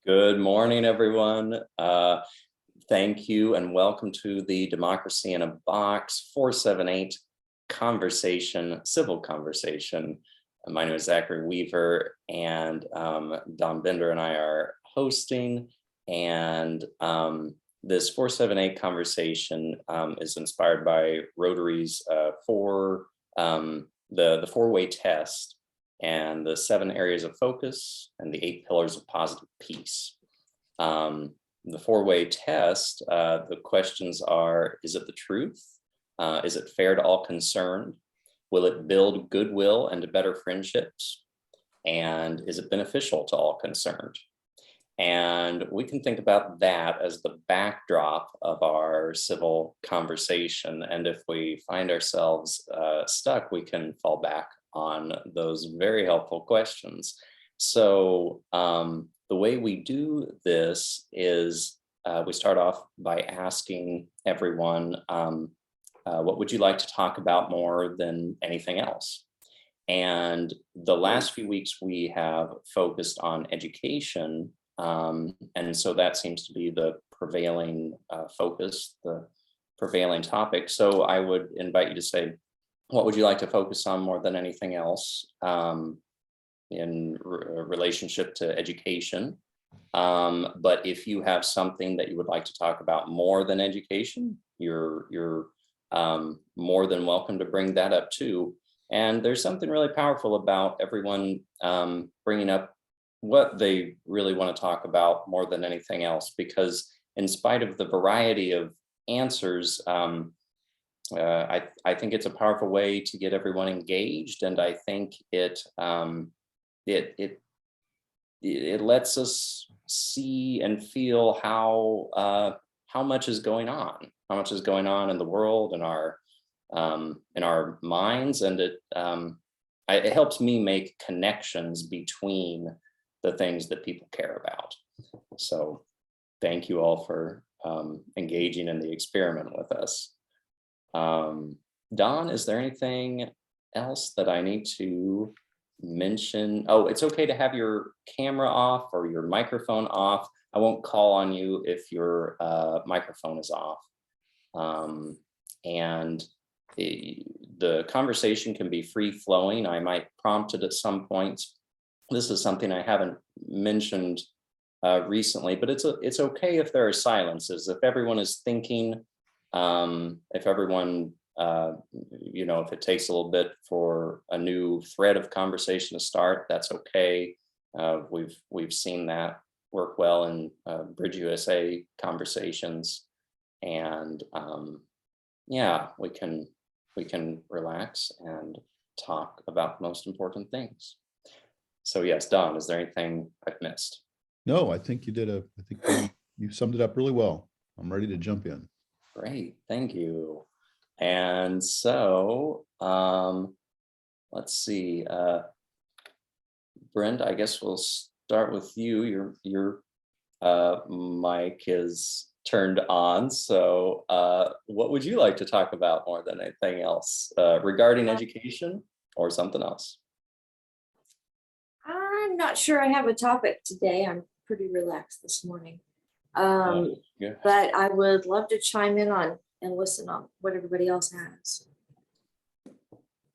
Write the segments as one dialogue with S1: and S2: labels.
S1: Good morning, everyone. Thank you and welcome to the Democracy in a Box 478 conversation, civil conversation. My name is Zachary Weaver, and Don Bender and I are hosting. And this 478 conversation is inspired by Rotary's the four-way test and the 7 areas of focus and the 8 pillars of positive peace. The 4-way test, the questions are, is it the truth? Is it fair to all concerned? Will it build goodwill and better friendships? And is it beneficial to all concerned? And we can think about that as the backdrop of our civil conversation. And if we find ourselves stuck, we can fall back on those very helpful questions. So the way we do this is we start off by asking everyone, what would you like to talk about more than anything else? And the last few weeks we have focused on education. And so that seems to be the prevailing focus, the prevailing topic. So I would invite you to say, what would you like to focus on more than anything else in relationship to education? But if you have something that you would like to talk about more than education, you're more than welcome to bring that up too. And there's something really powerful about everyone bringing up what they really want to talk about more than anything else, because in spite of the variety of answers, I think it's a powerful way to get everyone engaged, and I think it lets us see and feel how much is going on, in the world, in our minds, and it helps me make connections between the things that people care about. So, thank you all for engaging in the experiment with us. Don, is there anything else that I need to mention? Oh, it's okay to have your camera off or your microphone off. I won't call on you if your microphone is off. And the conversation can be free flowing. I might prompt it at some points. This is something I haven't mentioned recently, but it's okay if there are silences. If everyone is thinking, if everyone, if it takes a little bit for a new thread of conversation to start, that's okay. We've seen that work well in Bridge USA conversations, and we can relax and talk about the most important things. So yes, Don, is there anything I've missed?
S2: No, I think you did you summed it up really well. I'm ready to jump in.
S1: Great, thank you. And so let's see, Brent, I guess we'll start with you. Your mic is turned on. So what would you like to talk about more than anything else regarding education or something else?
S3: I'm not sure I have a topic today. I'm pretty relaxed this morning.
S1: Yeah.
S3: But I would love to chime in on and listen on what everybody else has.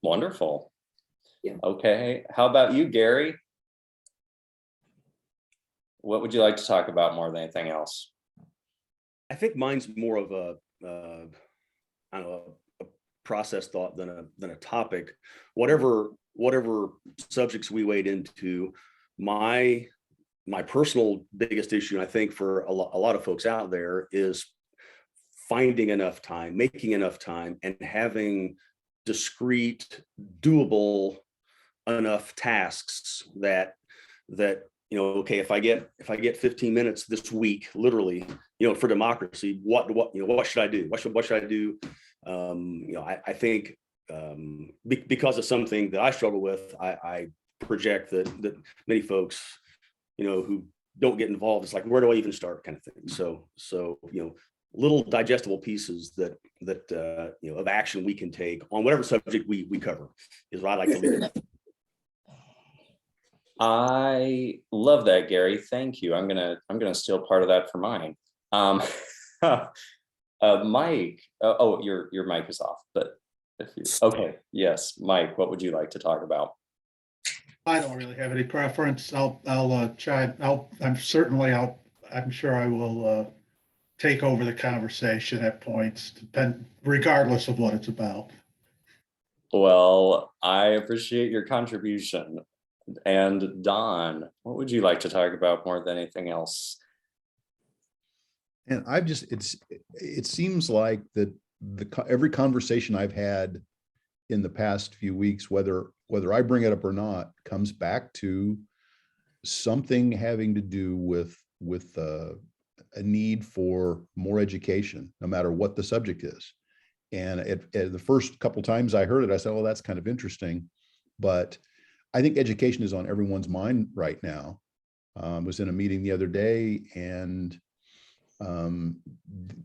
S1: Wonderful.
S3: Yeah.
S1: Okay, how about you, Gary? What would you like to talk about more than anything else?
S4: I think mine's more of a process thought than a topic. Whatever subjects we wade into, my personal biggest issue, and I think for a lot of folks out there, is finding enough time, making enough time, and having discrete, doable enough tasks that okay, if I get 15 minutes this week, literally, for democracy, what should I do? What should I do? I think because of something that I struggle with, I project that many folks, who don't get involved, it's like, where do I even start, kind of thing. So little digestible pieces that of action we can take on whatever subject we cover is what I like to leave.
S1: I love that, Gary. Thank you. I'm gonna steal part of that for mine. Mike, oh, your mic is off, but if you, okay, yes, Mike, what would you like to talk about?
S5: I don't really have any preference. I'm sure I will take over the conversation at points, regardless of what it's about.
S1: Well, I appreciate your contribution. And Don, what would you like to talk about more than anything else?
S2: And it seems like that every conversation I've had in the past few weeks, whether I bring it up or not, comes back to something having to do with a need for more education, no matter what the subject is. And at the first couple times I heard it, I said, well, that's kind of interesting. But I think education is on everyone's mind right now. I was in a meeting the other day, and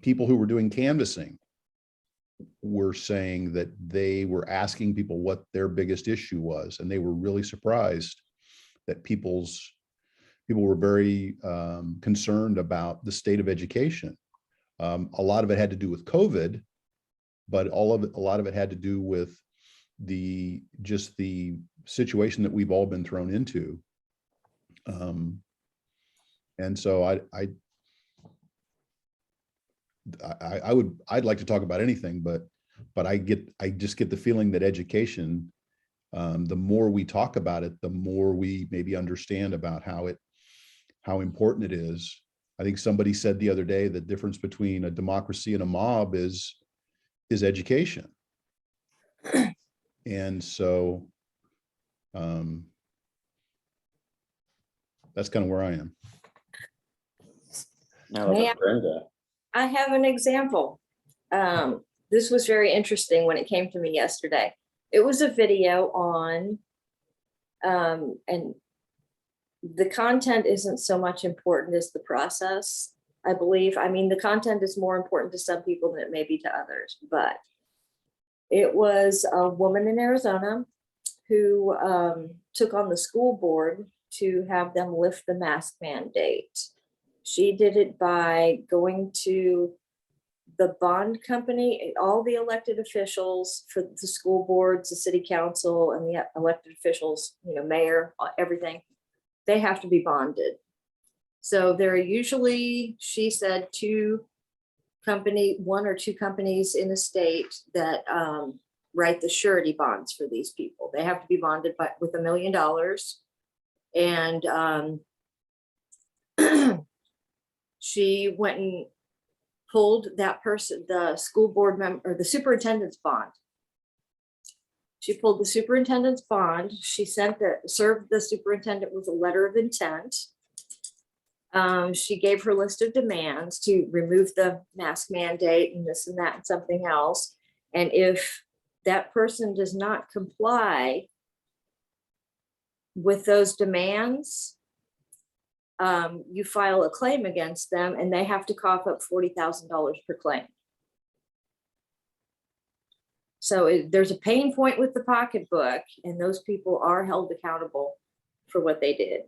S2: people who were doing canvassing were saying that they were asking people what their biggest issue was, and they were really surprised that people were very concerned about the state of education. A lot of it had to do with COVID, but a lot of it had to do with the situation that we've all been thrown into. And so I'd like to talk about anything, but I just get the feeling that education, the more we talk about it, the more we maybe understand about how important it is. I think somebody said the other day, the difference between a democracy and a mob is education. And so that's kind of where I am.
S1: Now,
S3: May
S1: Brenda.
S3: I have an example. This was very interesting when it came to me yesterday. It was a video on, and the content isn't so much important as the process, I believe. I mean, the content is more important to some people than it may be to others, but it was a woman in Arizona who took on the school board to have them lift the mask mandate. She did it by going to the bond company, all the elected officials for the school boards, the city council, and the elected officials, mayor, everything. They have to be bonded. So there are usually, she said, one or two companies in the state that write the surety bonds for these people. They have to be bonded with $1 million. And she went and pulled that person, the school board member, or the superintendent's bond. She pulled the superintendent's bond. She served the superintendent with a letter of intent. She gave her list of demands to remove the mask mandate and this and that and something else. And if that person does not comply with those demands, you file a claim against them, and they have to cough up $40,000 per claim. So there's a pain point with the pocketbook, and those people are held accountable for what they did,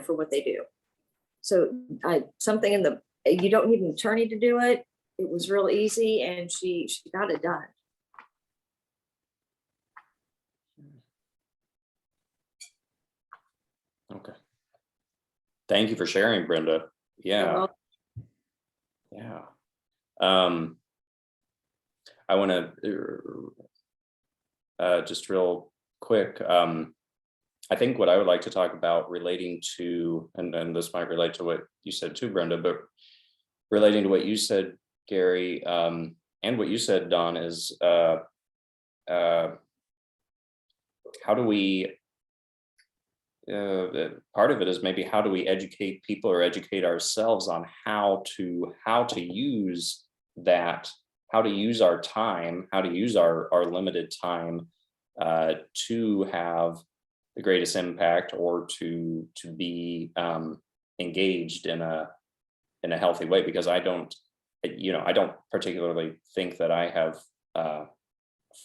S3: for what they do. So you don't need an attorney to do it. It was real easy, and she got it done.
S1: Okay. Thank you for sharing, Brenda. Yeah. Yeah. I want to just real quick. I think what I would like to talk about relating to, and this might relate to what you said too, Brenda, but relating to what you said, Gary, and what you said, Don, is how do we, part of it is maybe how do we educate people or educate ourselves on how to use that, how to use our time, how to use our limited time to have the greatest impact, or to be engaged in a healthy way. Because I don't particularly think that I have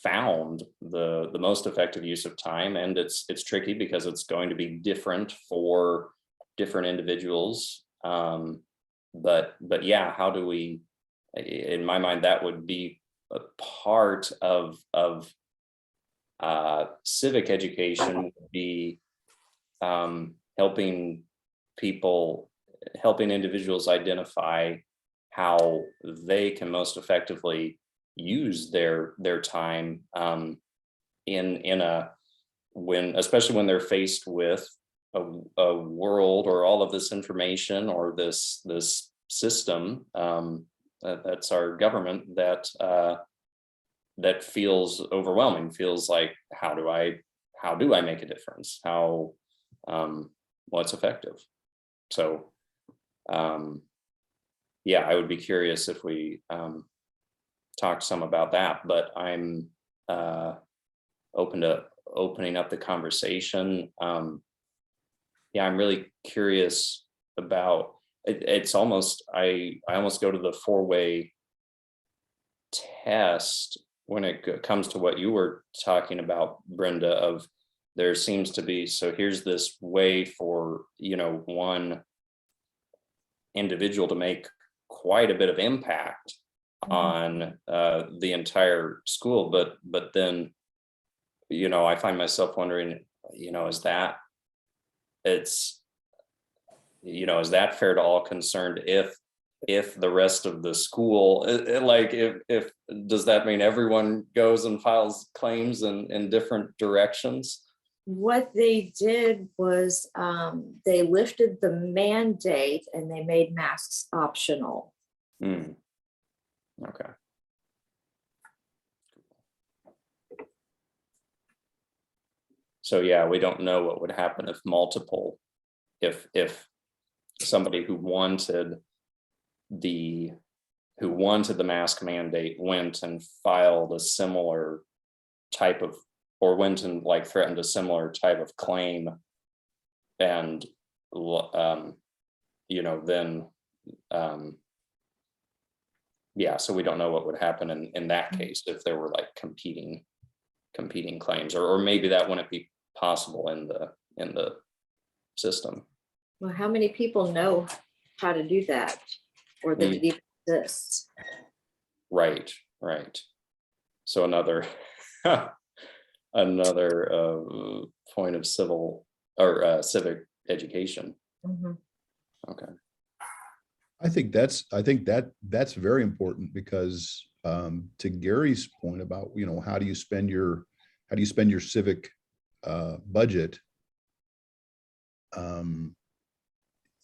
S1: found the most effective use of time, and it's tricky because it's going to be different for different individuals. But yeah, how do we, in my mind, that would be a part of civic education, would be helping individuals identify how they can most effectively use their time especially when they're faced with a world or all of this information or this system that's our government that feels overwhelming, feels like, how do I make a difference? What's effective? So yeah, I would be curious if we talk some about that, but I'm open to opening up the conversation. Yeah, I'm really curious about it. It's almost, I almost go to the 4-way test when it comes to what you were talking about, Brenda, of there seems to be, so here's this way for, one individual to make quite a bit of impact on the entire school, but then I find myself wondering, is that fair to all concerned if the rest of the school, like if does that mean everyone goes and files claims in different directions?
S3: What they did was they lifted the mandate and they made masks optional.
S1: Okay. So yeah, we don't know what would happen if if somebody who wanted the mask mandate went and filed a similar type of, or went and like threatened a similar type of claim, and then yeah, so we don't know what would happen in that case if there were like competing claims, or maybe that wouldn't be possible in the system.
S3: Well, how many people know how to do that, or that it even exists?
S1: Right. So another point of civic education. Okay.
S2: I think that's very important, because to Gary's point about, how do you spend your civic budget?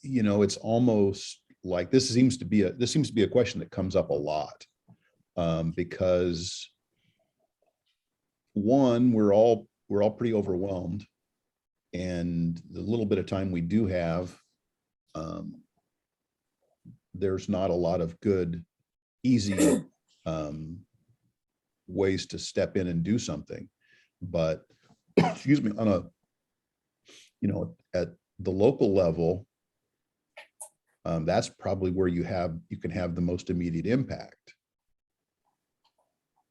S2: It's almost like this seems to be a question that comes up a lot, because one, we're all pretty overwhelmed, and the little bit of time we do have, there's not a lot of good, easy ways to step in and do something. But excuse me, on a, at the local level, that's probably where you can have the most immediate impact.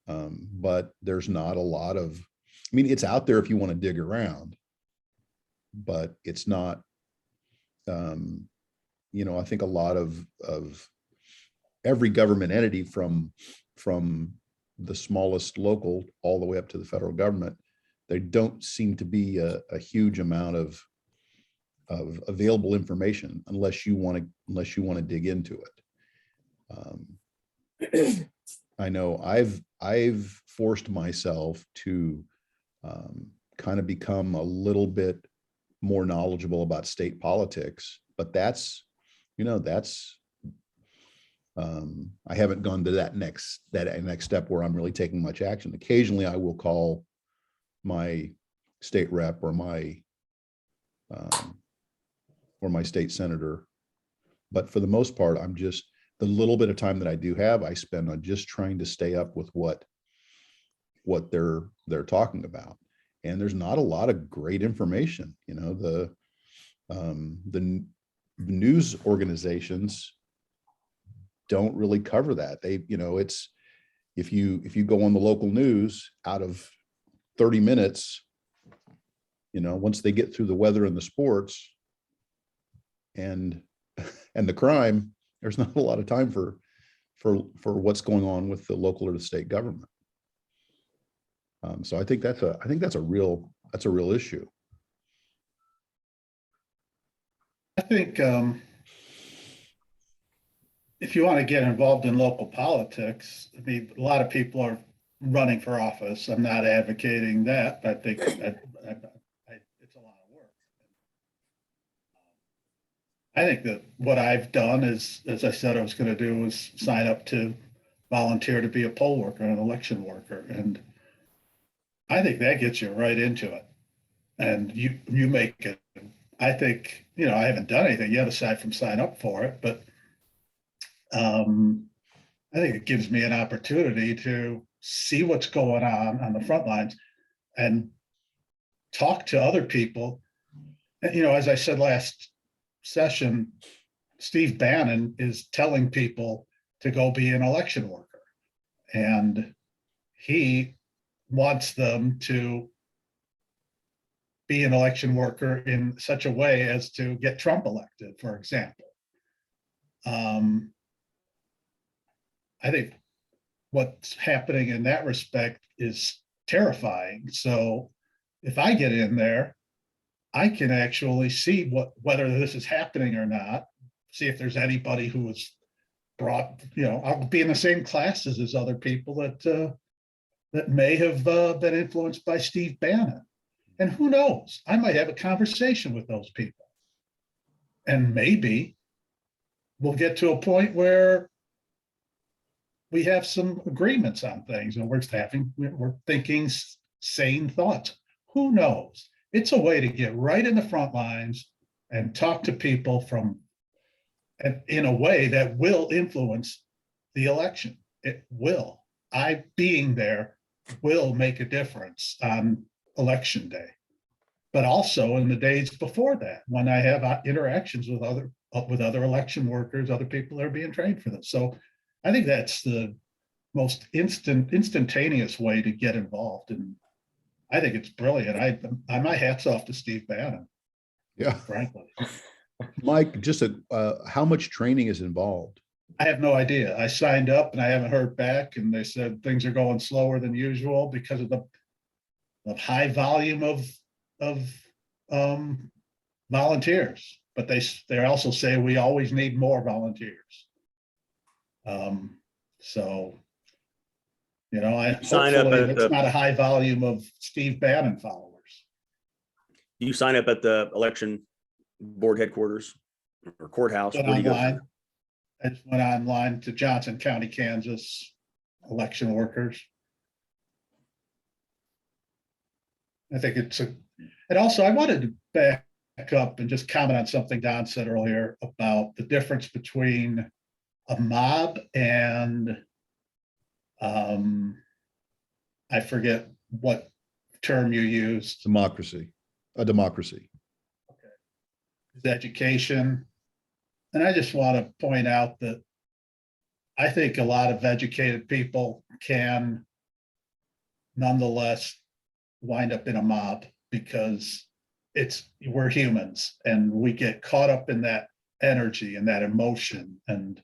S2: But there's not a lot of, it's out there if you want to dig around, but it's not, I think a lot of every government entity, from the smallest local all the way up to the federal government, there don't seem to be a huge amount of available information unless you want to dig into it. I know I've forced myself to kind of become a little bit more knowledgeable about state politics, but that's I haven't gone to that next step where I'm really taking much action. Occasionally I will call my state rep or my state senator, but for the most part, I'm just, the little bit of time that I do have, I spend on just trying to stay up with what they're talking about. And there's not a lot of great information. The news organizations don't really cover that. They, if you go on the local news, out of 30 minutes, once they get through the weather and the sports and the crime, there's not a lot of time for what's going on with the local or the state government. So I think that's a real issue.
S5: I think if you want to get involved in local politics, I mean, a lot of people are running for office. I'm not advocating that, but I think it's a lot of work. I think that what I've done is, as I said I was going to do, was sign up to volunteer to be a poll worker, an election worker. And I think that gets you right into it. And you make it, I think, I haven't done anything yet aside from sign up for it, but I think it gives me an opportunity to see what's going on the front lines and talk to other people. And, as I said last session, Steve Bannon is telling people to go be an election worker. And he wants them to be an election worker in such a way as to get Trump elected, for example. I think what's happening in that respect is terrifying. So if I get in there, I can actually see whether this is happening or not, see if there's anybody who was brought, I'll be in the same classes as other people that may have been influenced by Steve Bannon. And who knows, I might have a conversation with those people. And maybe we'll get to a point where we have some agreements on things and we're thinking sane thoughts. Who knows? It's a way to get right in the front lines and talk to people in a way that will influence the election. It will. Being there will make a difference on election day, but also in the days before that, when I have interactions with other election workers, other people that are being trained for this. So I think that's the most instantaneous way to get involved. And I think it's brilliant. My hat's off to Steve Bannon.
S2: Yeah.
S5: Frankly.
S2: Mike, just how much training is involved?
S5: I have no idea. I signed up and I haven't heard back, and they said things are going slower than usual because of the high volume of volunteers. But they also say we always need more volunteers. So, I
S4: sign up
S5: hopefully
S4: at
S5: it's not a high volume of Steve Bannon followers.
S4: You sign up at the election board headquarters or courthouse.
S5: Went
S4: Where do you
S5: online.
S4: go?
S5: I just went online to Johnson County, Kansas, election workers. I think and also I wanted to back up and just comment on something Don said earlier about the difference between a mob and I forget what term you used.
S2: Democracy. A democracy.
S5: Okay. Education. And I just want to point out that I think a lot of educated people can nonetheless wind up in a mob because we're humans and we get caught up in that energy and that emotion. And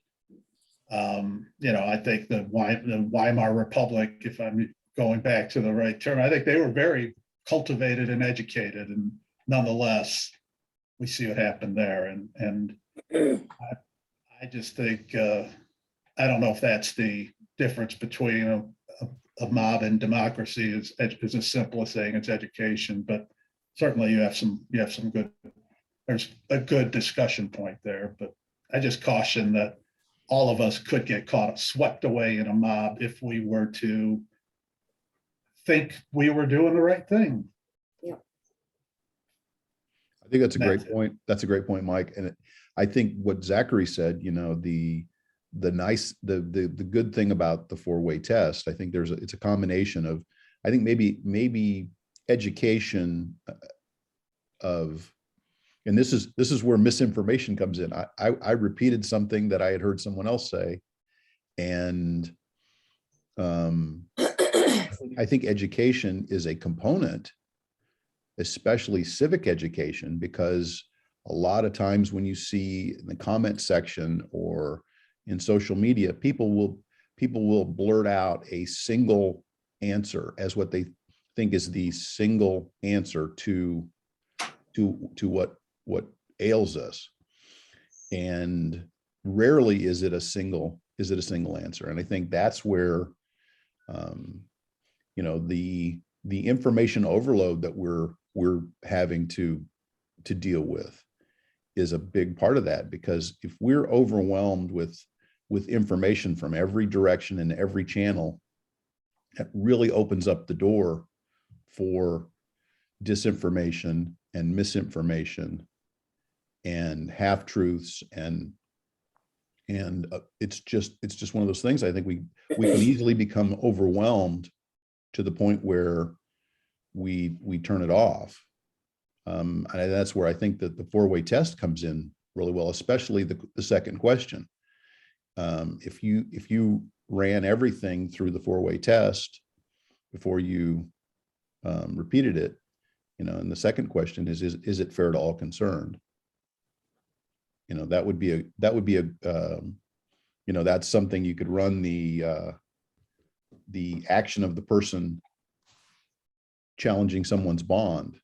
S5: I think the Weimar Republic, if I'm going back to the right term, I think they were very cultivated and educated, and nonetheless, we see what happened there. And I just think I don't know if that's the difference between a mob and democracy is as simple as saying it's education, but certainly you have some good, there's a good discussion point there, but I just caution that all of us could get swept away in a mob if we were to think we were doing the right thing.
S3: Yeah.
S2: I think that's a great point. That's a great point, Mike. And I think what Zachary said, the good thing about the four-way test, I think it's a combination of, I think maybe education of, and this is where misinformation comes in. I repeated something that I had heard someone else say, and I think education is a component, especially civic education, because a lot of times when you see in the comment section or in social media, people will blurt out a single answer as what they think is the single answer to what ails us. And rarely is it a single answer. And I think that's where you know, the information overload that we're having to deal with is a big part of that, because if we're overwhelmed with information from every direction and every channel, that really opens up the door for disinformation and misinformation and half truths, and it's just one of those things. I think we can easily become overwhelmed to the point where we turn it off. And that's where I think that the four-way test comes in really well, especially the second question. If you ran everything through the four-way test before you repeated it, you know, and the second question is it fair to all concerned? You know, that would be a you know, that's something you could run the action of the person challenging someone's bond,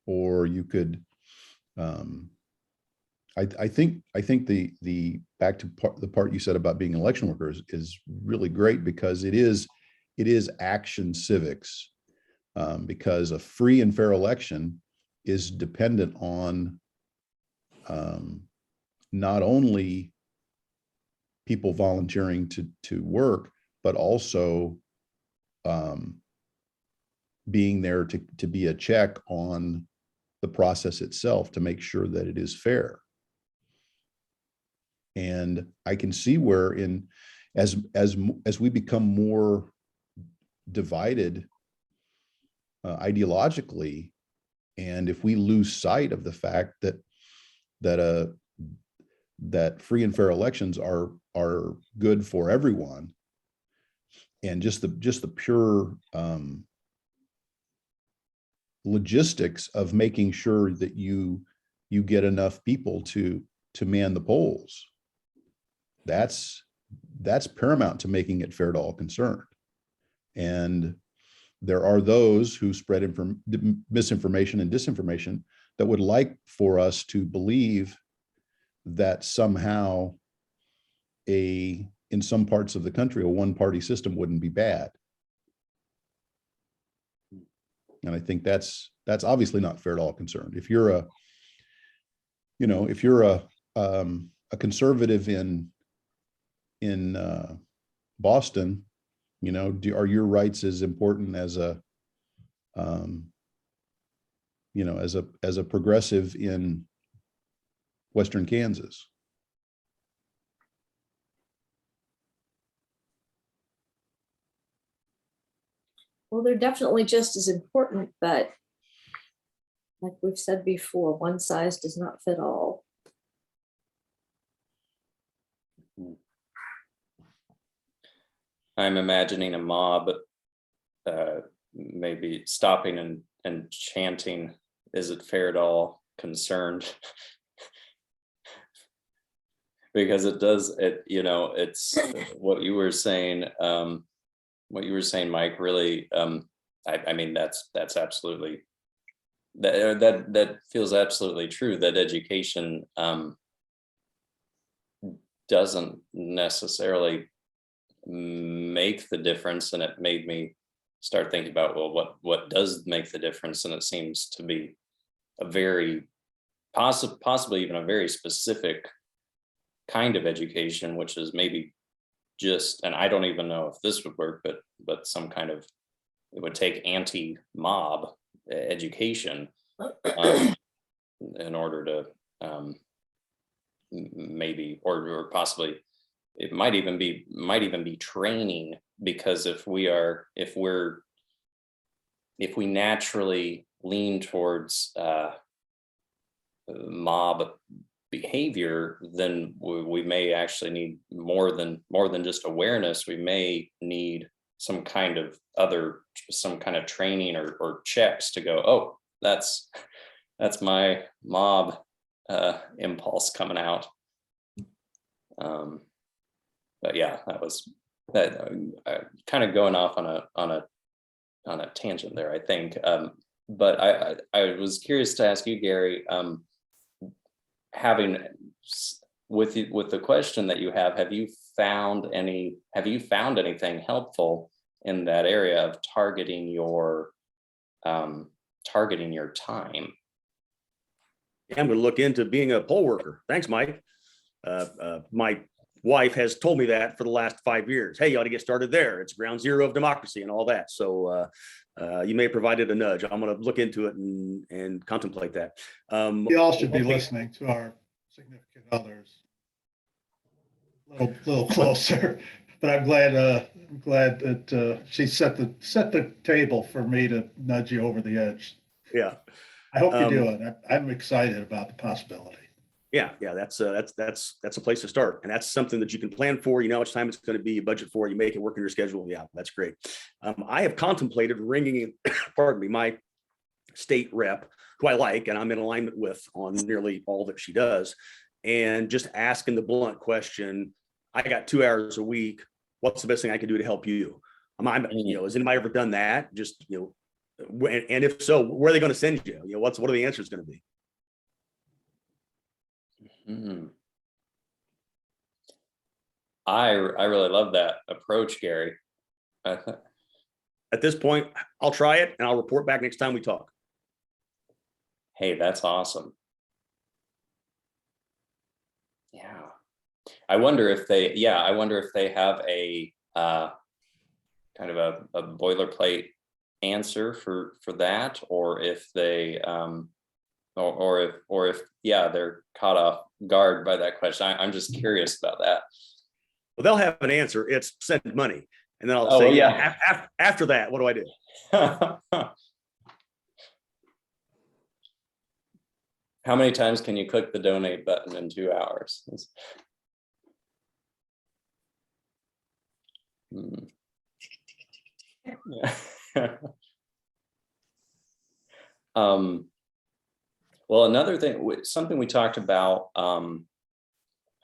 S2: or you could I think the back to the part you said about being an election worker is really great, because it is action civics, because a free and fair election is dependent on not only people volunteering to work, but also being there to be a check on the process itself to make sure that it is fair. And I can see where as we become more divided ideologically, and if we lose sight of the fact that free and fair elections are good for everyone, and just the pure logistics of making sure that you get enough people to man the polls, that's paramount to making it fair to all concerned. And there are those who spread misinformation and disinformation that would like for us to believe that somehow in some parts of the country, a one-party system wouldn't be bad. And I think that's obviously not fair to all concerned. If you're a conservative in Boston, you know, are your rights as important as a progressive in Western Kansas?
S3: Well, they're definitely just as important, but like we've said before, one size does not fit all.
S1: I'm imagining a mob maybe stopping and chanting, "Is it fair to all concerned?" Because it's what you were saying, Mike, really, I mean, that's absolutely, that feels absolutely true, that education doesn't necessarily make the difference. And it made me start thinking about, well, what does make the difference? And it seems to be a very possibly even a very specific kind of education, which is maybe just, and I don't even know if this would work, but some kind of, it would take anti-mob education in order to maybe, or possibly it might even be training, because if we naturally lean towards mob behavior, then we may actually need more than just awareness. We may need some kind of training or checks to go, oh, that's my mob impulse coming out. But yeah, that was that kind of going off on a tangent there, I think. But I was curious to ask you, Gary, with the question that you have you found anything helpful in that area of targeting your time?
S4: Yeah, I'm going to look into being a poll worker. Thanks, Mike. My wife has told me that for the last 5 years. Hey, you ought to get started there. It's ground zero of democracy and all that. So you may have provided a nudge. I'm going to look into it and contemplate that.
S5: We all should be listening to our significant others a little closer. But I'm glad that she set the table for me to nudge you over the edge.
S4: Yeah.
S5: I hope you do it. I'm excited about the possibility.
S4: Yeah, that's a place to start, and that's something that you can plan for. You know how much time it's going to be, you budget for it, you make it work in your schedule. Yeah, that's great. I have contemplated ringing in, pardon me, my state rep, who I like and I'm in alignment with on nearly all that she does, and just asking the blunt question: I got 2 hours a week. What's the best thing I can do to help you? Has anybody ever done that? Just and if so, where are they going to send you? What are the answers going to be?
S1: I really love that approach, Gary.
S4: At this point, I'll try it and I'll report back next time we talk.
S1: Hey, that's awesome. Yeah. I wonder if they have a kind of a boilerplate answer for that, or if they or if they're caught off guard by that question. I'm just curious about that.
S4: Well, they'll have an answer. It's send money, and then I'll say, after that, what do I do?
S1: How many times can you click the donate button in 2 hours? Yeah. Well, another thing, something we talked about a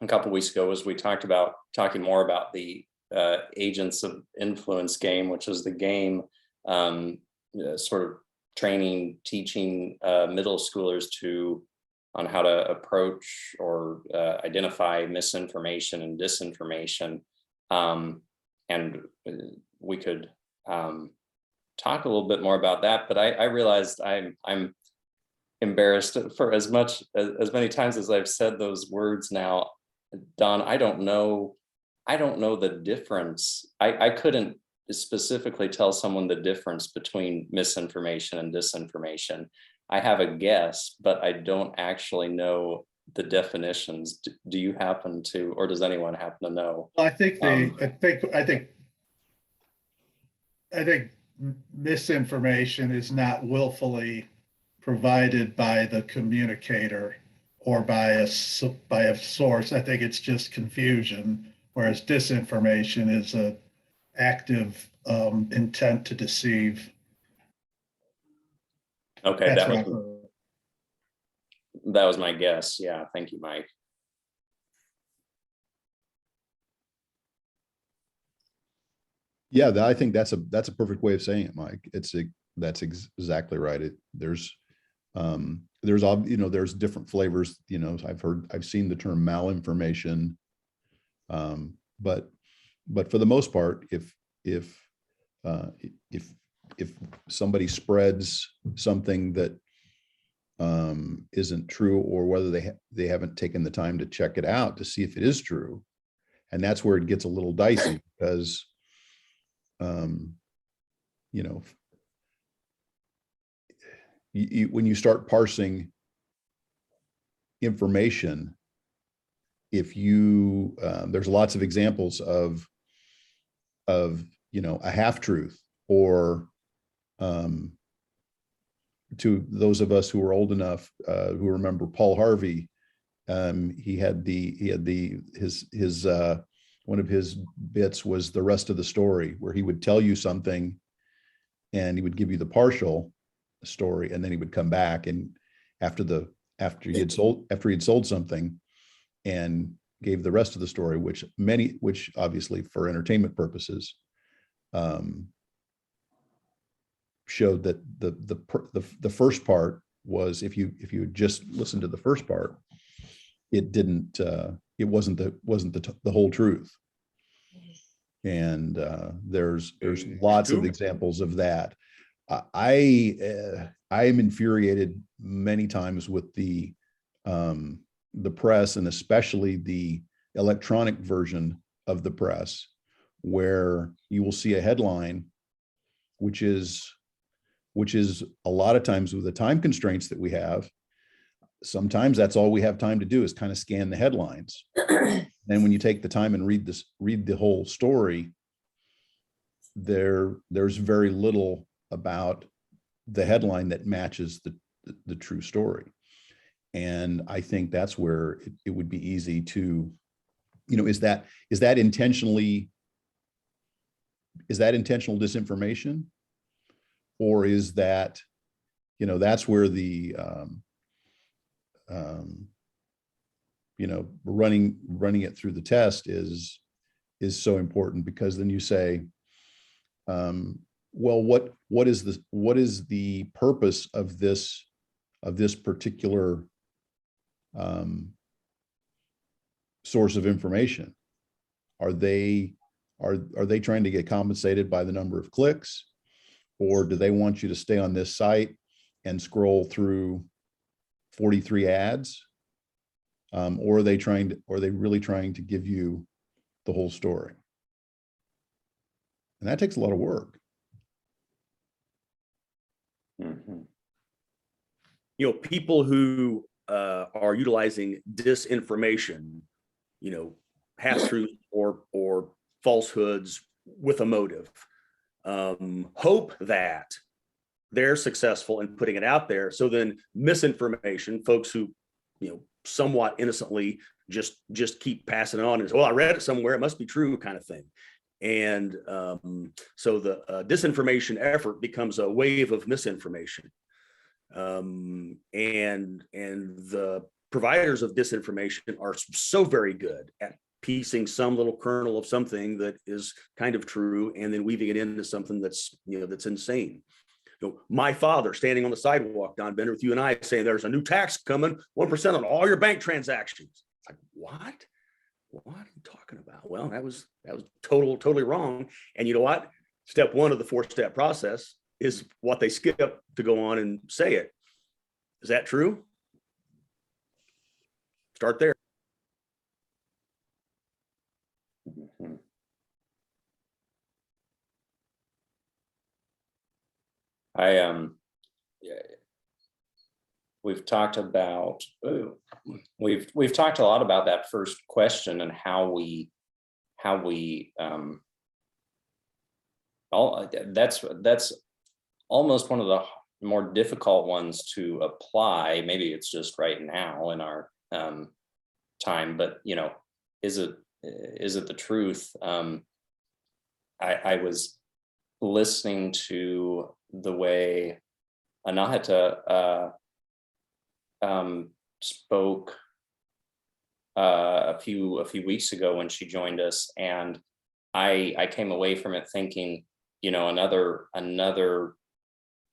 S1: couple of weeks ago was we talking more about the Agents of Influence game, which is the game sort of teaching middle schoolers on how to approach or identify misinformation and disinformation. And we could talk a little bit more about that, but I realized I'm embarrassed for as many times as I've said those words now, Don. I don't know the difference. I couldn't specifically tell someone the difference between misinformation and disinformation. I have a guess, but I don't actually know the definitions. Do you happen to, or does anyone happen to know?
S5: Well, I think misinformation is not willfully provided by the communicator or by a source. I think it's just confusion, whereas disinformation is an active intent to deceive.
S1: Okay, that was my guess. Yeah, thank you, Mike.
S2: Yeah, I think that's a perfect way of saying it, Mike. That's exactly right. There's different flavors. I've seen the term malinformation, but for the most part, if somebody spreads something that isn't true, or whether they haven't taken the time to check it out to see if it is true, and that's where it gets a little dicey, because when you start parsing information, there's lots of examples of a half-truth, or to those of us who are old enough who remember Paul Harvey he had his one of his bits was the rest of the story, where he would tell you something and he would give you the partial story, and then he would come back and after he had sold something and gave the rest of the story, which obviously for entertainment purposes showed that the first part was, if you just listened to the first part, it wasn't the whole truth. And there's lots of examples of that. I am infuriated many times with the press, and especially the electronic version of the press, where you will see a headline, which is a lot of times, with the time constraints that we have, sometimes that's all we have time to do is kind of scan the headlines. And when you take the time and read the whole story, there's very little about the headline that matches the true story. And I think that's where it would be easy to, is that intentional disinformation? Or is that, that's where the, running it through the test is so important, because then you say, well, what is the purpose of this particular source of information? Are they trying to get compensated by the number of clicks? Or do they want you to stay on this site and scroll through 43 ads? Or are they really trying to give you the whole story? And that takes a lot of work.
S1: Mhm.
S4: People who are utilizing disinformation, half truth or falsehoods with a motive, hope that they're successful in putting it out there. So then misinformation, folks who, somewhat innocently just keep passing it on as, well, I read it somewhere, it must be true, kind of thing. And so the disinformation effort becomes a wave of misinformation. And the providers of disinformation are so very good at piecing some little kernel of something that is kind of true and then weaving it into something that's, that's insane. My father standing on the sidewalk, Don Bender, with you and I, saying there's a new tax coming, 1% on all your bank transactions. It's like, what? What are you talking about? Well, that was totally wrong. And you know what? Step one of the 4-step process is what they skip to go on and say it. Is that true? Start there.
S1: Mhm. We've talked about we've talked a lot about that first question and how we that's almost one of the more difficult ones to apply. Maybe it's just right now in our time, but is it the truth? I was listening to the way Anahata spoke a few weeks ago when she joined us, and I came away from it thinking, another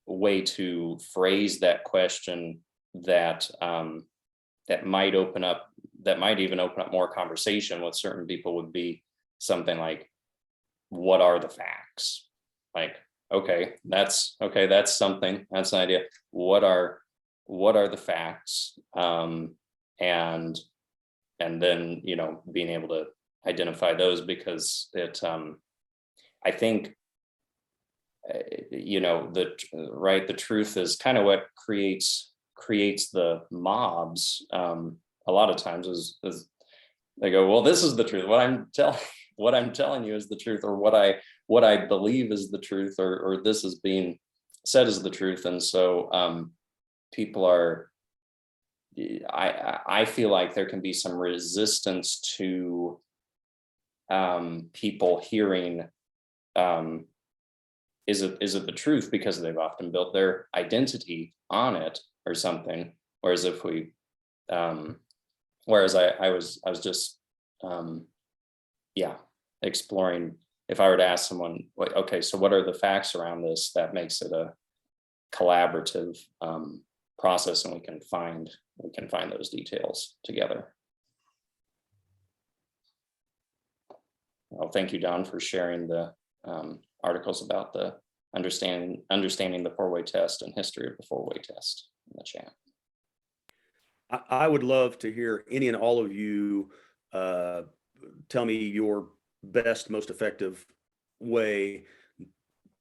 S1: way to phrase that question that might even open up more conversation with certain people would be something like, what are the facts? Like, that's something, that's an idea. What are the facts? And then, being able to identify those, because it, I think, the truth is kind of what creates the mobs. A lot of times is they go, well, this is the truth. What I'm telling you is the truth, or what I believe is the truth, or this is being said is the truth. And so people I feel like there can be some resistance to people hearing, is it the truth, because they've often built their identity on it or something. Whereas if we, whereas I was just, exploring, if I were to ask someone, like, okay, so what are the facts around this, that makes it a collaborative process, and we can find those details together. Well, thank you, Don, for sharing the articles about the understanding the four-way test and history of the four-way test in the chat.
S4: I would love to hear any and all of you tell me your best, most effective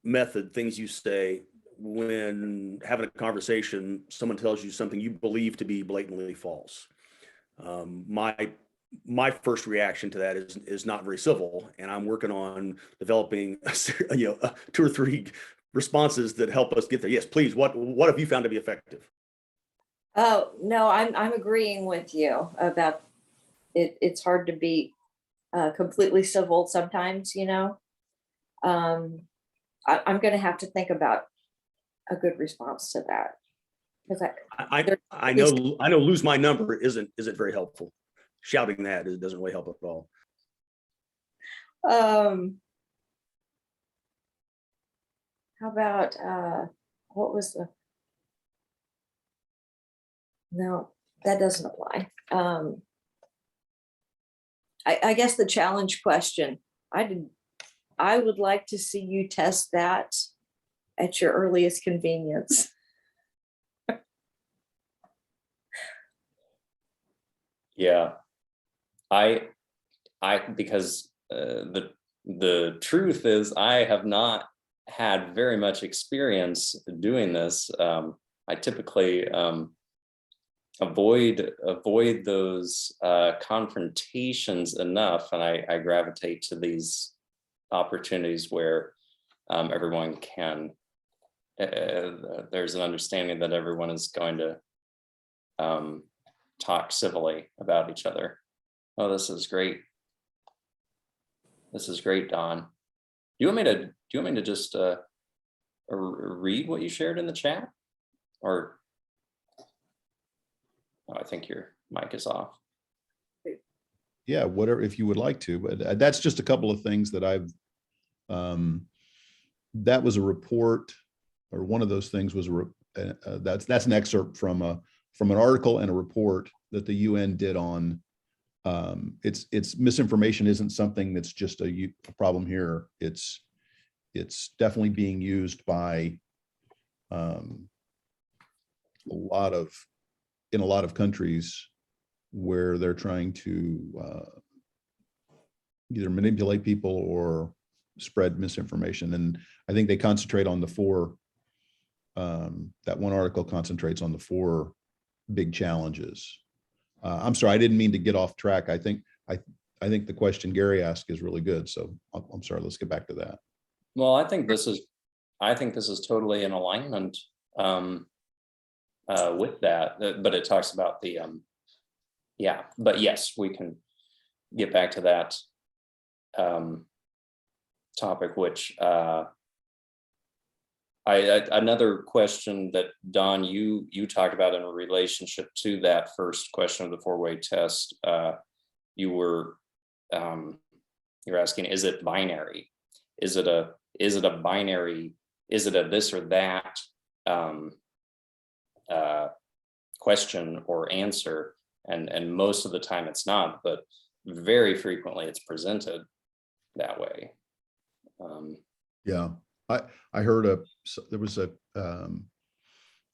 S4: method, things you say when having a conversation, someone tells you something you believe to be blatantly false. My first reaction to that is not very civil, and I'm working on developing 2 or 3 responses that help us get there. Yes, please. What have you found to be effective?
S3: Oh, no, I'm agreeing with you about it. It's hard to be completely civil sometimes, I'm going to have to think about a good response to that, because
S4: I know lose my number isn't very helpful. Shouting that, it doesn't really help at all.
S3: how about what was the, no, that doesn't apply. I guess the challenge question, I would like to see you test that at your earliest convenience.
S1: Yeah, because the truth is, I have not had very much experience doing this. I typically avoid those confrontations enough, and I gravitate to these opportunities where everyone can, there's an understanding that everyone is going to talk civilly about each other. Oh, this is great. This is great, Don. Do you want me to just read what you shared in the chat? Or, oh, I think your mic is off.
S2: Yeah, whatever, if you would like to, but that's just a couple of things that I've, that was a report, or one of those things was that's an excerpt from an article and a report that the UN did on, it's misinformation isn't something that's just a problem here. It's definitely being used by in a lot of countries where they're trying to either manipulate people or spread misinformation. And I think they concentrate on the 4, that one article concentrates on the 4 big challenges. I'm sorry, I didn't mean to get off track. I think the question Gary asked is really good. So I'm sorry, let's get back to that.
S1: Well, I think this is totally in alignment with that, but it talks about the, but yes, we can get back to that topic, which another question that, Don, you talked about in relationship to that first question of the 4-way test, you're asking, is it binary? Is it a binary? Is it a this or that question or answer? And most of the time it's not, but very frequently it's presented that way.
S2: Yeah, I heard there was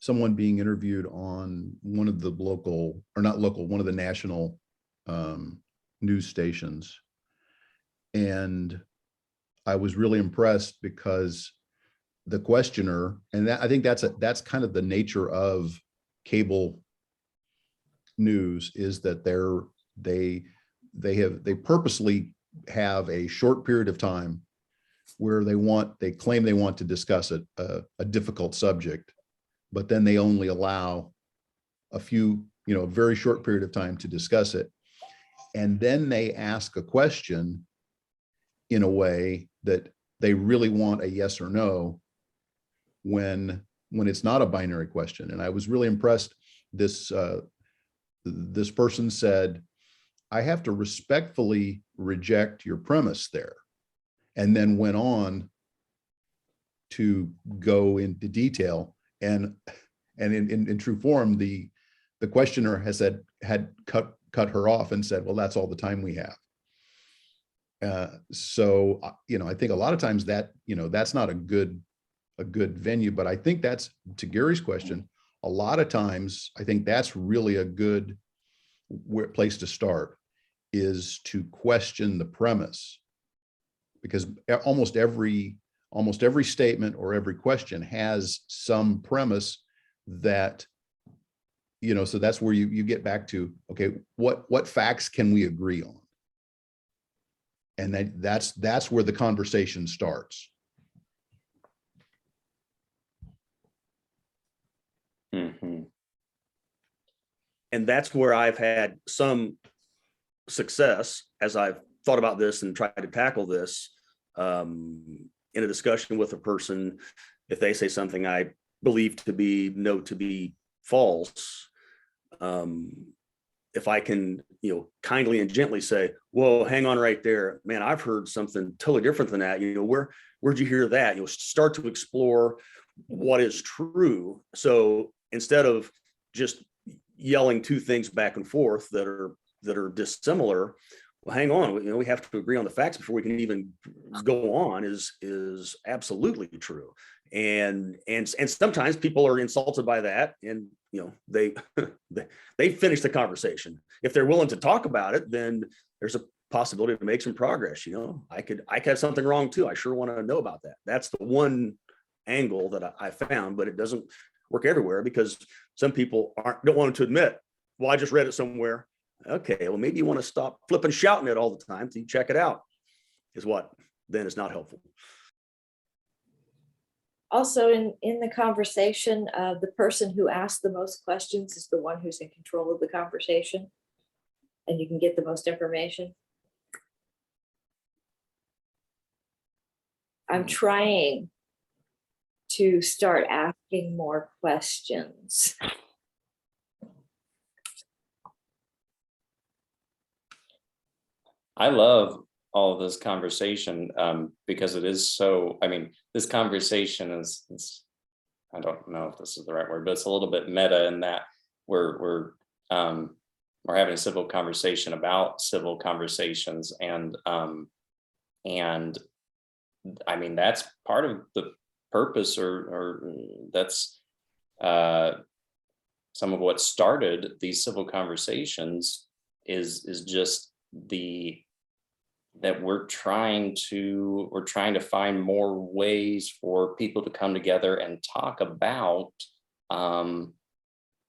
S2: someone being interviewed on one of the one of the national news stations, and I was really impressed because the questioner, and I think that's kind of the nature of cable news, is that they purposely have a short period of time where they claim they want to discuss a difficult subject, but then they only allow a few a very short period of time to discuss it. And then they ask a question in a way that they really want a yes or no when it's not a binary question. And I was really impressed. This person said, I have to respectfully reject your premise there, and then went on to go into detail. And in true form, the questioner had cut her off and said, well, that's all the time we have. So I think a lot of times that, that's not a good venue, but I think that's, to Gary's question, a lot of times I think that's really a good place to start, is to question the premise, because almost every statement or every question has some premise that, so that's where you get back to, okay, what facts can we agree on? And that's where the conversation starts.
S1: Mhm.
S4: And that's where I've had some success as I've thought about this and tried to tackle this in a discussion with a person. If they say something I believe to be false, if I can, kindly and gently say, whoa, hang on right there, man, I've heard something totally different than that. Where'd you hear that? Start to explore what is true. So instead of just yelling two things back and forth that are dissimilar, well, hang on, we have to agree on the facts before we can even go on is absolutely true. And sometimes people are insulted by that, and they finish the conversation. If they're willing to talk about it, then there's a possibility to make some progress. I could have something wrong too. I sure want to know about that. That's the one angle that I found, but it doesn't work everywhere, because some people don't want to admit, well, I just read it somewhere. Okay, well, maybe you want to stop flipping shouting it all the time till you check it out, is what then is not helpful.
S3: Also, in the conversation, the person who asks the most questions is the one who's in control of the conversation, and you can get the most information. I'm trying to start asking more questions.
S1: I love all of this conversation because it is so, this conversation is, I don't know if this is the right word, but it's a little bit meta in that we're having a civil conversation about civil conversations. And that's part of the purpose, or that's some of what started these civil conversations is just that we're trying to find more ways for people to come together and talk about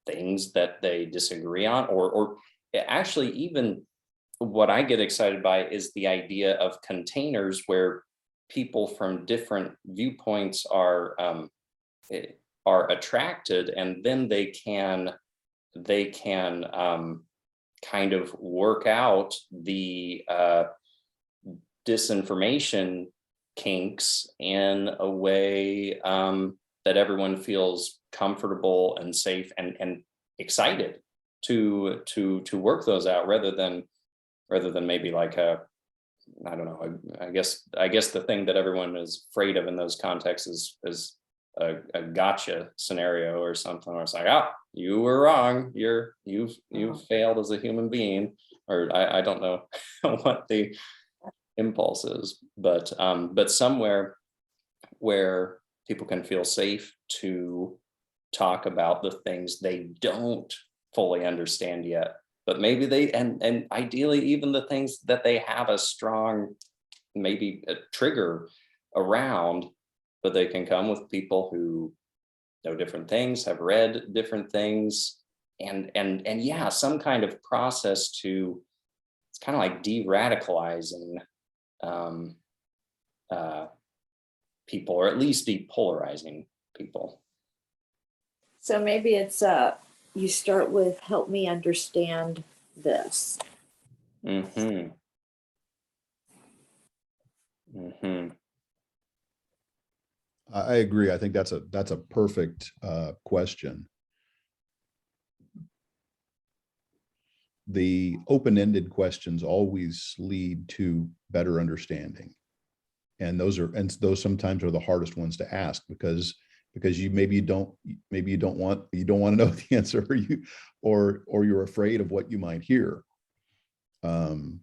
S1: things that they disagree on, or actually, even what I get excited by is the idea of containers where people from different viewpoints are attracted, and then they can kind of work out the disinformation kinks in a way that everyone feels comfortable and safe and excited to work those out, rather than maybe like I don't know. I guess the thing that everyone is afraid of in those contexts is a gotcha scenario or something, where it's like, you were wrong. You've failed as a human being, or I don't know what the impulse is, but somewhere where people can feel safe to talk about the things they don't fully understand yet, but maybe they, and ideally even the things that they have a strong, maybe a trigger around, but they can come with people who know different things, have read different things, and yeah, some kind of process to, it's kind of like de-radicalizing people, or at least depolarizing people.
S3: So maybe it's you start with, help me understand this.
S1: Mm-hmm. Mm-hmm.
S2: I agree. I think that's a perfect question. The open-ended questions always lead to better understanding. And those sometimes are the hardest ones to ask because you don't want to know the answer, or you're afraid of what you might hear. And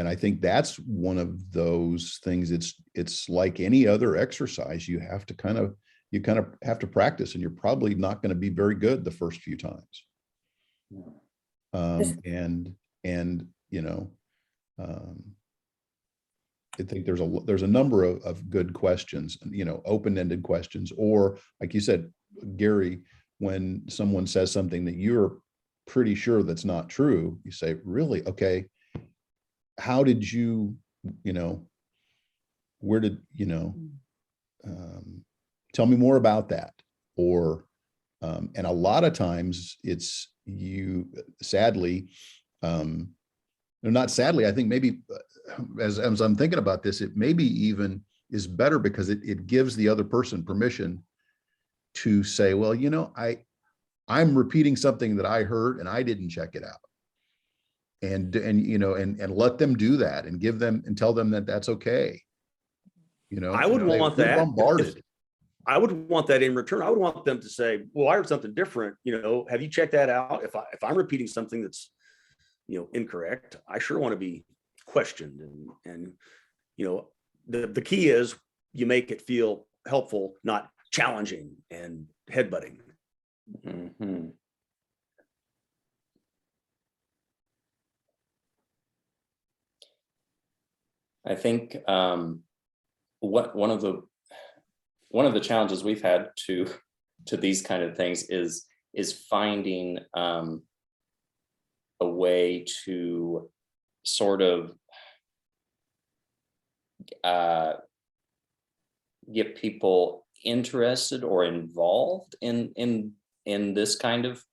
S2: I think that's one of those things. It's like any other exercise. You kind of have to practice, and you're probably not going to be very good the first few times. And I think there's a number of good questions, open-ended questions, or like you said, Gary, when someone says something that you're pretty sure that's not true, you say, really? Okay. How did you, where did, tell me more about that. Or, and a lot of times it's sadly, not sadly, I think maybe as I'm thinking about this, it maybe even is better because it gives the other person permission to say, well, I'm repeating something that I heard and I didn't check it out. And let them do that and tell them that that's okay.
S4: I would want
S2: We're
S4: that.
S2: bombarded.
S4: I would want that in return. I would want them to say, well, I heard something different. Have you checked that out? If I'm repeating something that's, incorrect, I sure want to be questioned. And the key is you make it feel helpful, not challenging and headbutting.
S1: Mm-hmm. I think one of the challenges we've had to these kind of things is finding a way to sort of get people interested or involved in this kind of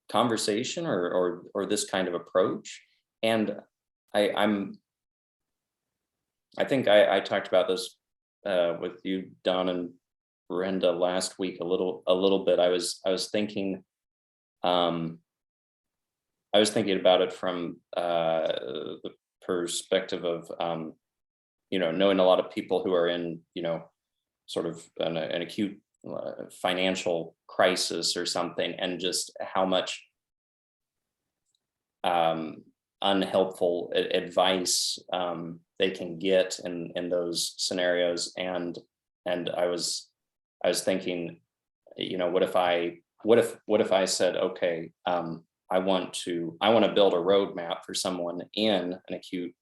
S1: conversation or this kind of approach. And I think I talked about this with you, Don and Brenda, last week a little bit. I was thinking about it from the perspective of knowing a lot of people who are in sort of an acute financial crisis or something, and just how much unhelpful advice they can get in those scenarios. And I was thinking, what if I said, okay, I want to build a roadmap for someone in an acute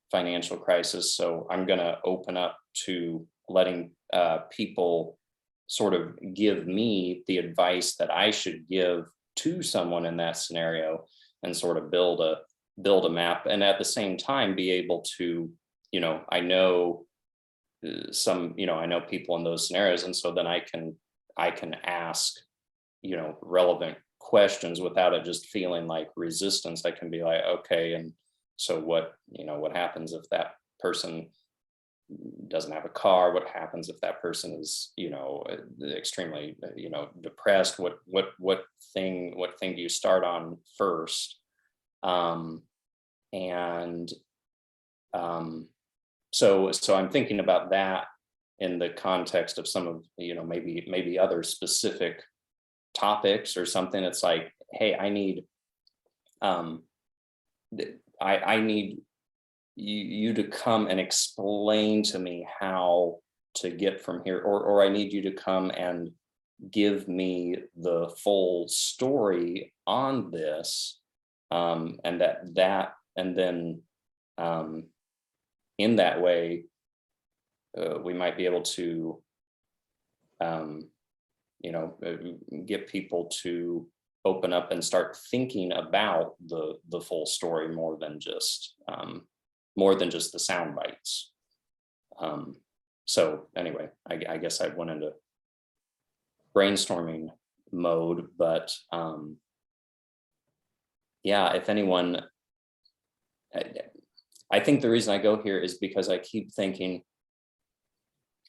S1: financial crisis. So I'm going to open up to letting people sort of give me the advice that I should give to someone in that scenario, and sort of build a map. And at the same time be able to, I know people in those scenarios, and so then I can ask relevant questions without it just feeling like resistance. I can be like, okay, and so what happens if that person doesn't have a car? What happens if that person is extremely depressed? What thing do you start on first? So I'm thinking about that in the context of some of maybe other specific topics or something. It's like, hey, I need you to come and explain to me how to get from here, or I need you to come and give me the full story on this, and then in that way we might be able to get people to open up and start thinking about the full story more than just the sound bites. So anyway, I guess I went into brainstorming mode, but yeah, if anyone, I think the reason I go here is because I keep thinking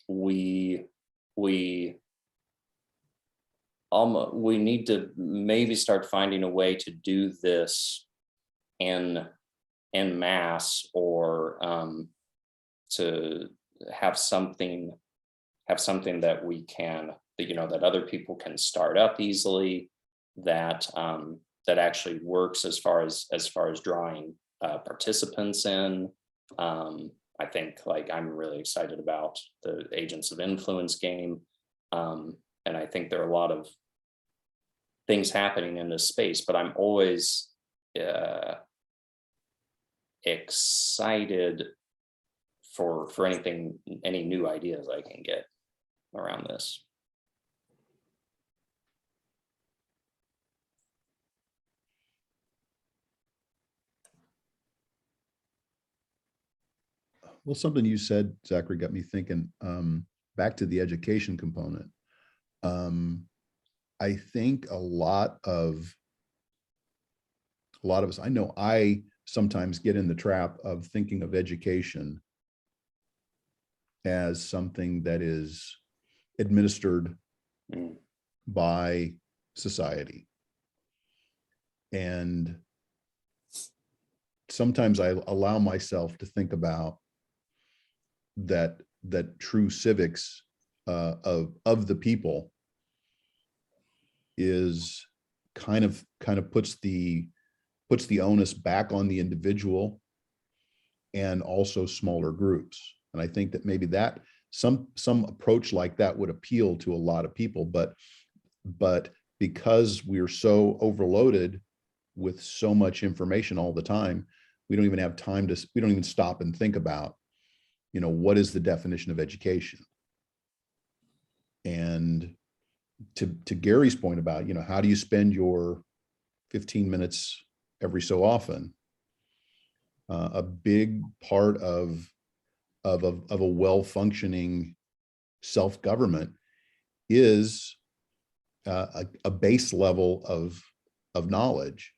S1: we need to maybe start finding a way to do this in mass, or to have something that we can, that other people can start up easily, that that actually works as far as drawing participants in. I think, like, I'm really excited about the Agents of Influence game. And I think there are a lot of things happening in this space, but I'm always excited for any new ideas I can get around this.
S2: Well, something you said, Zachary, got me thinking, back to the education component. I think a lot of us, I know I sometimes get in the trap of thinking of education as something that is administered by society. And sometimes I allow myself to think about that true civics of the people is kind of puts the onus back on the individual and also smaller groups. And I think that maybe that some approach like that would appeal to a lot of people, but because we're so overloaded with so much information all the time, we don't even have time we don't even stop and think about, what is the definition of education? And to Gary's point about, how do you spend your 15 minutes every so often? A big part of a well-functioning self-government is a base level of knowledge.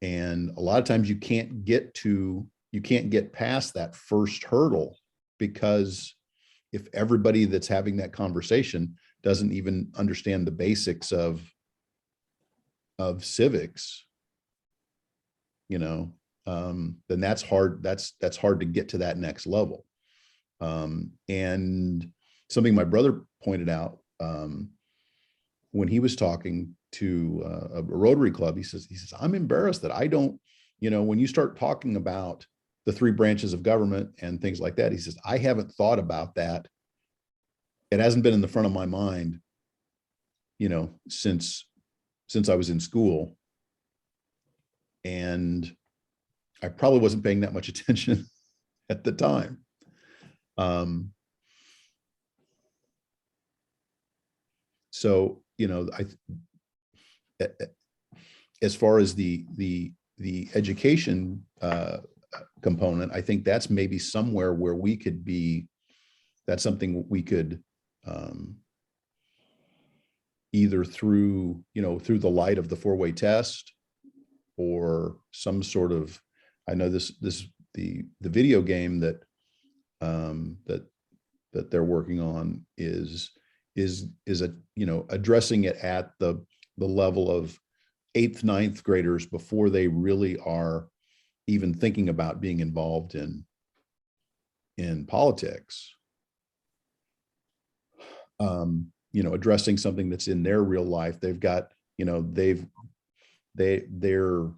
S2: And a lot of times you can't get past that first hurdle, because if everybody that's having that conversation doesn't even understand the basics of civics, then that's hard. That's hard to get to that next level. And something my brother pointed out when he was talking to a Rotary Club, he says, I'm embarrassed that I don't, when you start talking about the 3 branches of government and things like that, he says, I haven't thought about that. It hasn't been in the front of my mind, since I was in school. And I probably wasn't paying that much attention at the time. So, as far as the education component, I think that's maybe somewhere where we could be, that's something we could either through the light of the 4-way test, or some sort of, I know the video game that they're working on is addressing it at the level of 8th, 9th graders before they really are even thinking about being involved in politics. Addressing something that's in their real life. They've got, they're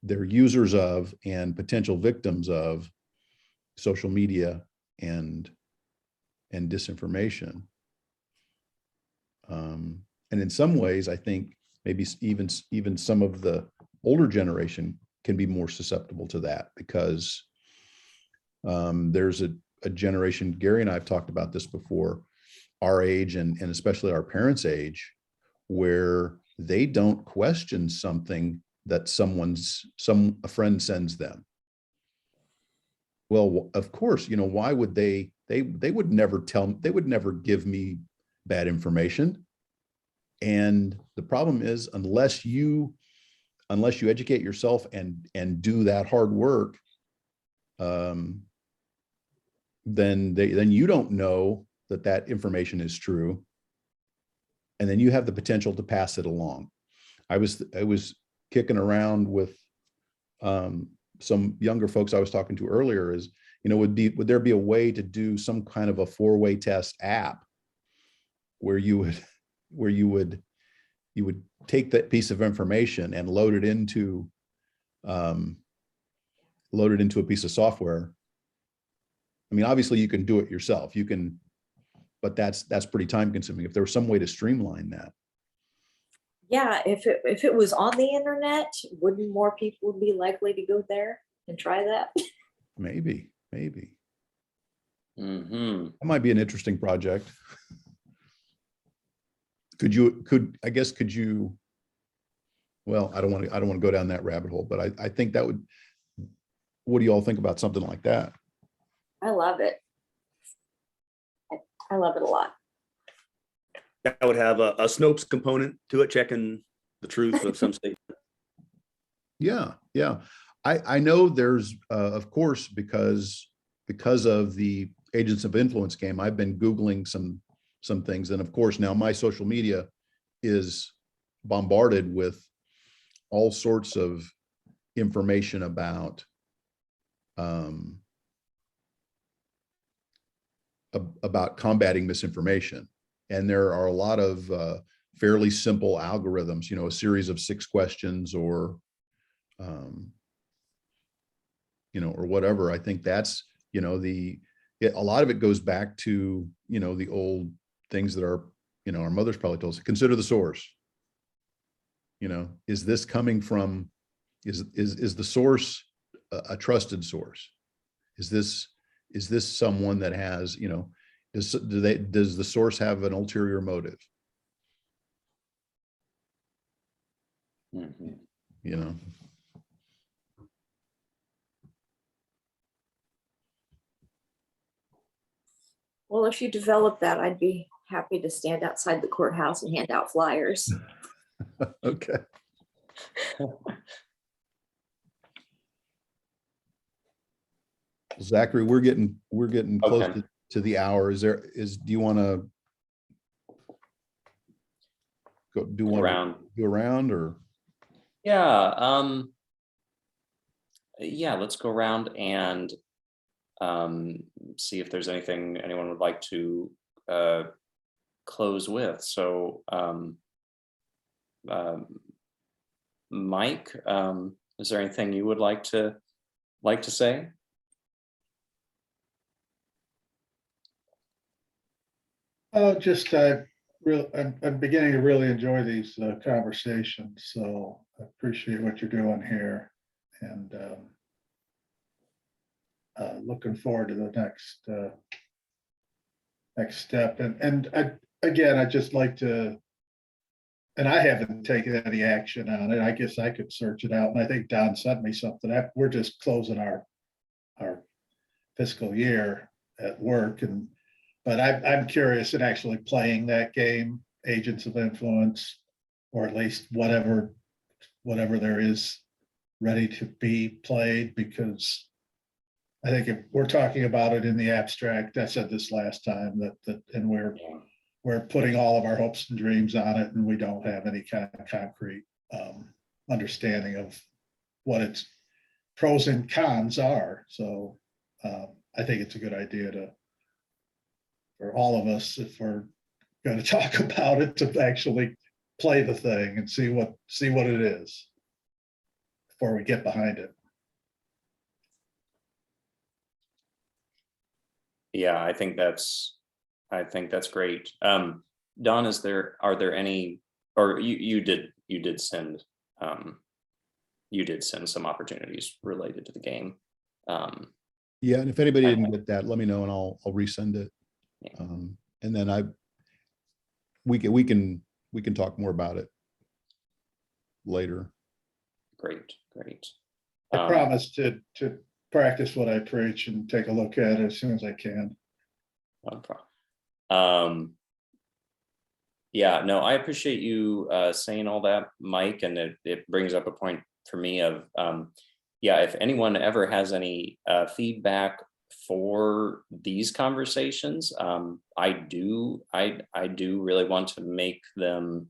S2: users of and potential victims of social media and disinformation. And in some ways, I think maybe even some of the older generation can be more susceptible to that, because there's a generation, Gary and I have talked about this before, our age and especially our parents' age, where they don't question something that a friend sends them. Well, of course, why would they would never give me bad information. And the problem is, unless you educate yourself and do that hard work, then you don't know that information is true. And then you have the potential to pass it along. I was kicking around with some younger folks I was talking to earlier is, would there be a way to do some kind of a 4-way test app where you would take that piece of information and load it into a piece of software. I mean, obviously you can do it yourself. You can, but that's pretty time consuming. If there was some way to streamline that.
S3: Yeah, if it was on the internet, wouldn't more people be likely to go there and try that?
S2: Maybe.
S1: Mm-hmm.
S2: That might be an interesting project. Could you, well, I don't want to go down that rabbit hole, but I think that would, what do you all think about something like that?
S3: I love it. I love it a lot.
S4: That would have a Snopes component to it, checking the truth of some statement.
S2: Yeah. I know there's, of course, because of the Agents of Influence game, I've been Googling some things. And of course, now my social media is bombarded with all sorts of information about combating misinformation. And there are a lot of fairly simple algorithms, a series of 6 questions or or whatever. I think that's, a lot of it goes back to, the old things that our mothers probably told us, consider the source. Is this coming from, is the source a trusted source? Is this someone that has, does the source have an ulterior motive?
S1: Mm-hmm.
S3: Well, if you develop that, I'd be happy to stand outside the courthouse and hand out flyers.
S2: Okay. Zachary, we're getting close
S1: Okay.
S2: to the hour. Do you want to do a round or?
S1: Yeah. Yeah, let's go around and see if there's anything anyone would like to close with. So Mike, is there anything you would like to say?
S5: Just I'm beginning to really enjoy these conversations, so I appreciate what you're doing here, and looking forward to the next step. And I'd just like to, and I haven't taken any action on it. I guess I could search it out, and I think Don sent me something. We're just closing our fiscal year at work, but I'm curious in actually playing that game, Agents of Influence, or at least whatever there is ready to be played, because I think if we're talking about it in the abstract, I said this last time, and we're putting all of our hopes and dreams on it, and we don't have any kind of concrete understanding of what its pros and cons are. So I think it's a good idea for all of us, if we're going to talk about it, to actually play the thing and see what it is before we get behind it.
S1: Yeah, I think that's great. Don, are there any, or you did send some opportunities related to the game.
S2: Yeah, and if anybody didn't get that, let me know and I'll resend it.
S1: Yeah.
S2: And then we can talk more about it later.
S1: Great.
S5: I promise to practice what I preach and take a look at it as soon as I can.
S1: No problem. Yeah, no, I appreciate you saying all that, Mike, and it brings up a point for me of, yeah, if anyone ever has any feedback for these conversations, I do really want to make them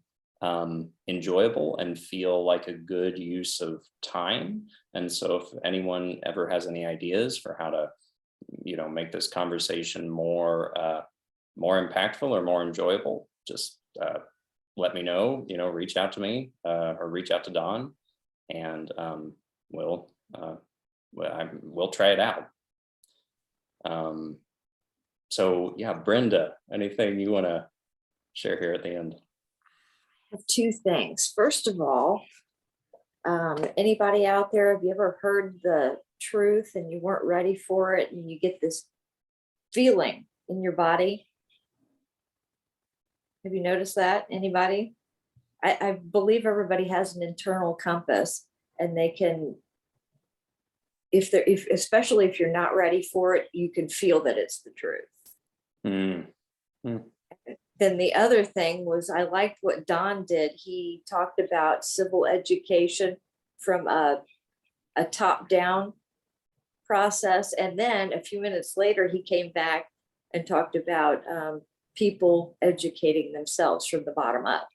S1: enjoyable and feel like a good use of time. And so if anyone ever has any ideas for how to, make this conversation more impactful or more enjoyable, just let me know, reach out to me or reach out to Don, and we'll try it out. So yeah, Brenda, anything you want to share here at the end?
S3: I have two things. First of all, anybody out there, have you ever heard the truth and you weren't ready for it and you get this feeling in your body? Have you noticed that? Anybody? I believe everybody has an internal compass, and they can, especially if you're not ready for it, you can feel that it's the truth.
S1: Mm.
S3: Then the other thing was, I liked what Don did. He talked about civil education from a top-down process. And then a few minutes later, he came back and talked about people educating themselves from the bottom up.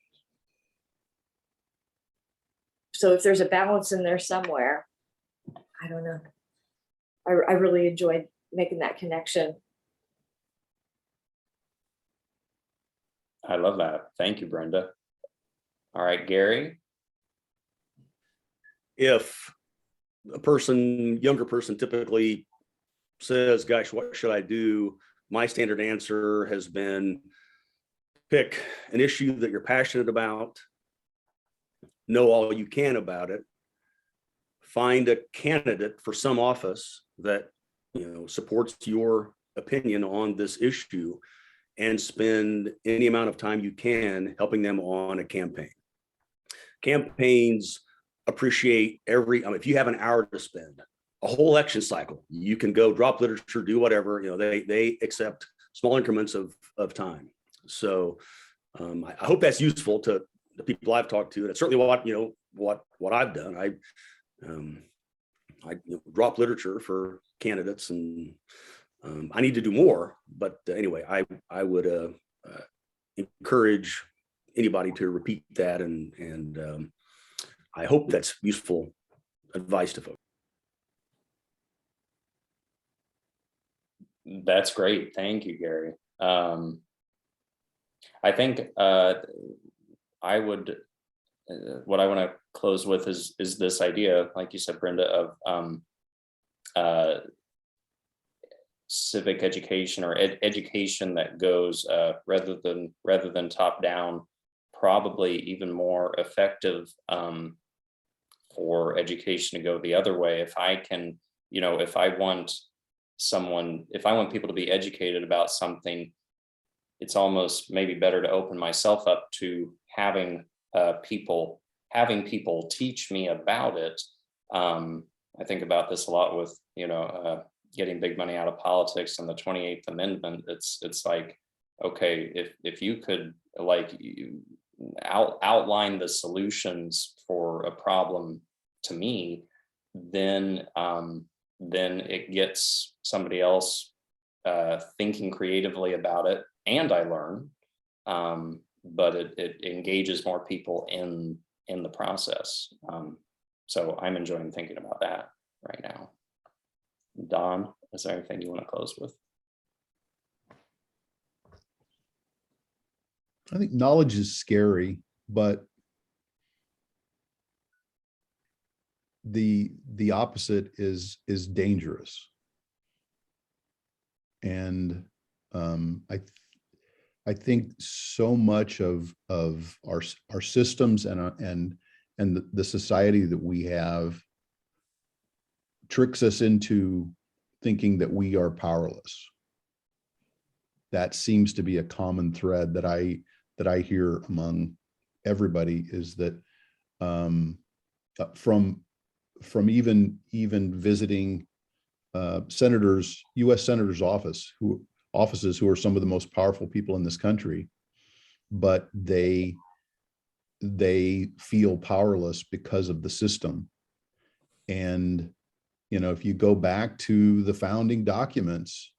S3: So if there's a balance in there somewhere, I don't know. I really enjoyed making that connection.
S1: I love that. Thank you, Brenda. All right, Gary.
S4: If a younger person typically says, gosh, what should I do? My standard answer has been, pick an issue that you're passionate about, know all you can about it, find a candidate for some office that supports your opinion on this issue, and spend any amount of time you can helping them on a campaign. Campaigns appreciate if you have an hour to spend, a whole election cycle, you can go drop literature, do whatever, they accept small increments of time. So I hope that's useful to the people I've talked to. And it's certainly what I've done. I drop literature for candidates, and I need to do more. But anyway, I would encourage anybody to repeat that, and I hope that's useful advice to folks.
S1: That's great. Thank you, Gary. I think I would, what I want to close with is this idea, like you said, Brenda, of civic education, or education that goes rather than top down, probably even more effective for education to go the other way. If I can, if I want people to be educated about something, it's almost maybe better to open myself up to having people teach me about it. I think about this a lot with, getting big money out of politics and the 28th Amendment. It's like, okay, if you could outline the solutions for a problem to me, then it gets somebody else thinking creatively about it, and I learn, but it engages more people in the process. So I'm enjoying thinking about that right now. Don, is there anything you want to close with?
S2: I think knowledge is scary, but the opposite is dangerous. And I think so much of our systems and the society that we have tricks us into thinking that we are powerless. That seems to be a common thread that I hear among everybody, is that from even visiting U.S. senators' offices, who are some of the most powerful people in this country, but they feel powerless because of the system. And, you know, if you go back to the founding documents,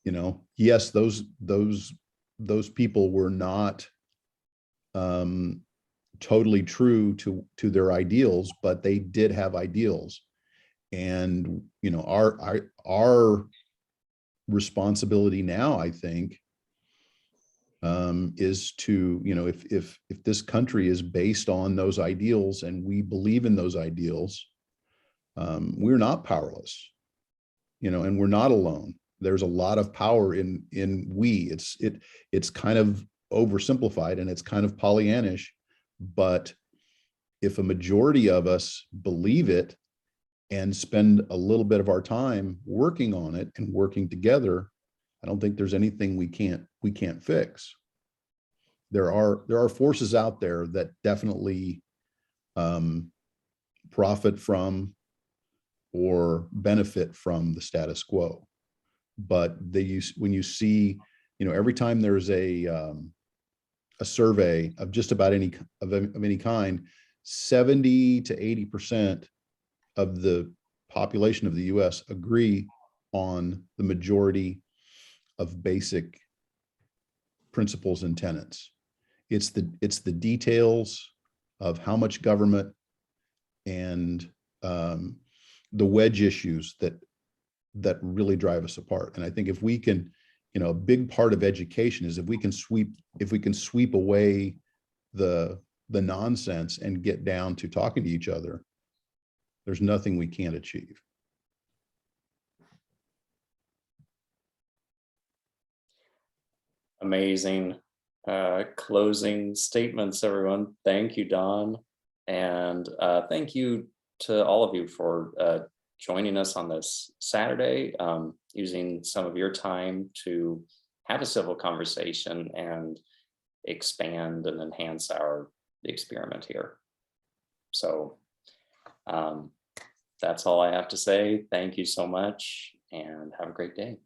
S2: you know, yes, those people were not totally true to their ideals, but they did have ideals. And, you know, our responsibility now, I think, is to, you know, if this country is based on those ideals and we believe in those ideals, we're not powerless, you know, and we're not alone. There's a lot of power in we. It's kind of oversimplified and it's kind of Pollyannish, but if a majority of us believe it and spend a little bit of our time working on it and working together, I don't think there's anything we can't fix. There are forces out there that definitely profit from or benefit from the status quo. But when you see, you know, every time there's a survey of just about any kind, 70 to 80% of the population of the US agree on the majority of basic principles and tenets. It's the details of how much government and the wedge issues that really drive us apart. And I think if we can, you know, a big part of education is if we can sweep away the nonsense and get down to talking to each other, there's nothing we can't achieve.
S1: Amazing closing statements, everyone. Thank you, Don. And thank you to all of you for joining us on this Saturday, using some of your time to have a civil conversation and expand and enhance our experiment here. So that's all I have to say. Thank you so much and have a great day.